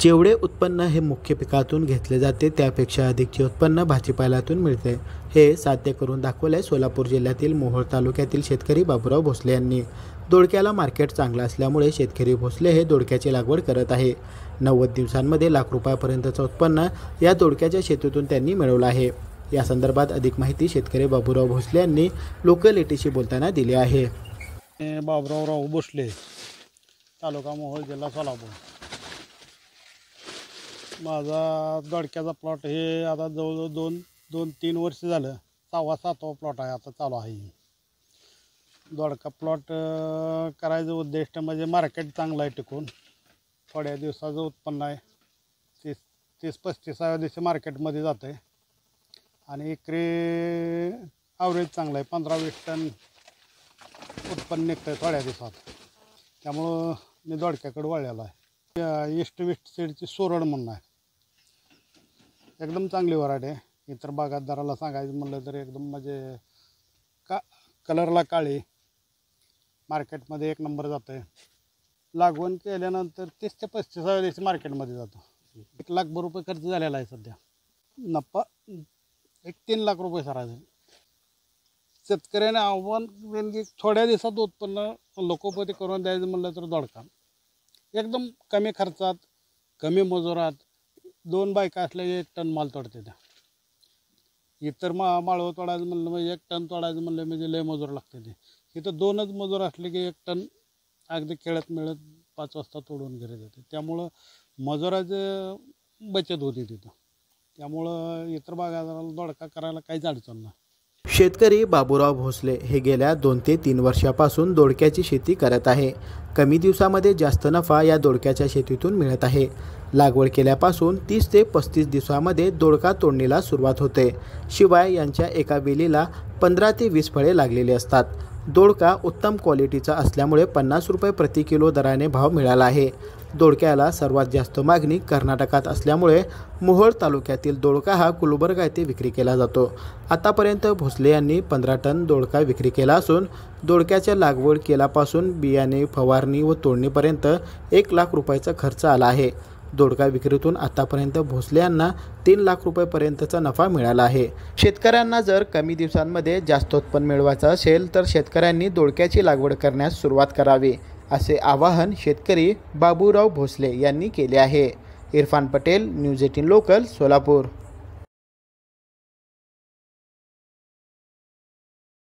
जेवढे उत्पन्न हे मुख्य पिकातून घेतले जाते त्यापेक्षा अधिकचे उत्पन्न भाजीपाल्यातून मिळते, हे साध्य करून दाखवले सोलापूर जिल्ह्यातील मोहोळ तालुक्यातील शेतकरी बाबूराव भोसले यांनी। दोडक्याला मार्केट चांगलं असल्यामुळे शेतकरी भोसले हे दोडक्याची लागवड करत आहे। 90 दिवसांमध्ये लाख रुपयापर्यंतचं उत्पन्न या दोडक्याच्या शेतीतून त्यांनी मिळवलं आहे। या संदर्भात अधिक माहिती शेतकरी बाबूराव भोसले यांनी लोकलिटीशी बोलताना दिली आहे। बाबूराव भोसले, तालुका मोहोळ, जिल्हा सोलापूर। माझा दोडक्याचा प्लॉट हे आता जवळजवळ 2-3 वर्ष झालं, 6वा-7वा प्लॉट आहे आता चालू आहे। दोडका प्लॉट करायचं उद्दिष्ट म्हणजे मार्केट चांगलं आहे, टिकून थोड्या दिवसाचं उत्पन्न आहे। 30-35व्या दिवशी मार्केटमध्ये जातं आहे आणि एकरी ॲव्हरेज चांगलं आहे, 15-20 टन उत्पन्न निघतं आहे थोड्या दिवसात। त्यामुळं मी दोडक्याकडे वळलेलो आहे। ईस्ट वेस्ट सीडची सोरड म्हणून आहे, एकदम चांगली व्हरायटी आहे। इतर बागायतदाराला सांगायचं म्हणलं तर एकदम म्हणजे कलरला काळी, मार्केटमध्ये 1 नंबर जातं आहे। लागवण केल्यानंतर 30 ते 35व्या दिवशी मार्केटमध्ये जातो। 1 लाख रुपये खर्च झालेला आहे सध्या। नफा 3 लाख रुपये सरायचं। शेतकऱ्याने आव्हान म्हणजे थोड्या दिवसात उत्पन्न लोकोपती करून द्यायचं म्हणलं तर दोडका एकदम कमी खर्चात, कमी मजुरात 2 बायका असल्या 1 टन माल तोडते त्या। इतर माळव तोडायचं म्हणलं म्हणजे 1 टन तोडायचं म्हणलं म्हणजे लय मजूर लागते ते। इथं 2च मजूर असले की 1 टन अगदी खेळत मिळत 5 वाजता तोडून घरी जाते। त्यामुळं मजुराचं बचत होती तिथं। त्यामुळं इतर बागायतदाराला दोडका करायला काहीच अडचण नाही। शेतकरी बाबूराव भोसले हे गेल्या 2 ते 3 वर्षापासून दोडक्याची शेती करत आहे। कमी दिवसामध्ये जास्त नफा या दोडक्याच्या शेतीतून मिळत आहे। लागवड केल्यापासून 30 ते 35 दिवसामध्ये दोडका तोडणीला सुरुवात होते। शिवाय यांच्या एका वेलीला 15 ते 20 फळे लागलेली असतात। दोडका उत्तम क्वालिटीचा असल्यामुळे 50 रुपये प्रति किलो दराने भाव मिळाला आहे। दोडक्याला सर्वात जास्त मागणी कर्नाटकात असल्यामुळे मोहोळ तालुक्यातील दोडका हा गुलबर्गा येथे विक्री केला जातो। आतापर्यंत भोसले यांनी 15 टन दोडका विक्री केला असून दोडक्याच्या लागवड केल्यापासून बियाणे, फवारणी व तोडणीपर्यंत 1 लाख रुपयाचा खर्च आला आहे। दोडका विक्रीतून आतापर्यंत भोसले यांना 3 लाख रुपयेपर्यंतचा नफा मिळाला आहे। शेतकऱ्यांना जर कमी दिवसांमध्ये जास्त उत्पन्न मिळवायचं असेल तर शेतकऱ्यांनी दोडक्याची लागवड करण्यास सुरुवात करावी, असे आवाहन शेतकरी बाबूराव भोसले यांनी केले आहे। Irfan Patel, news 18 local, Solapur.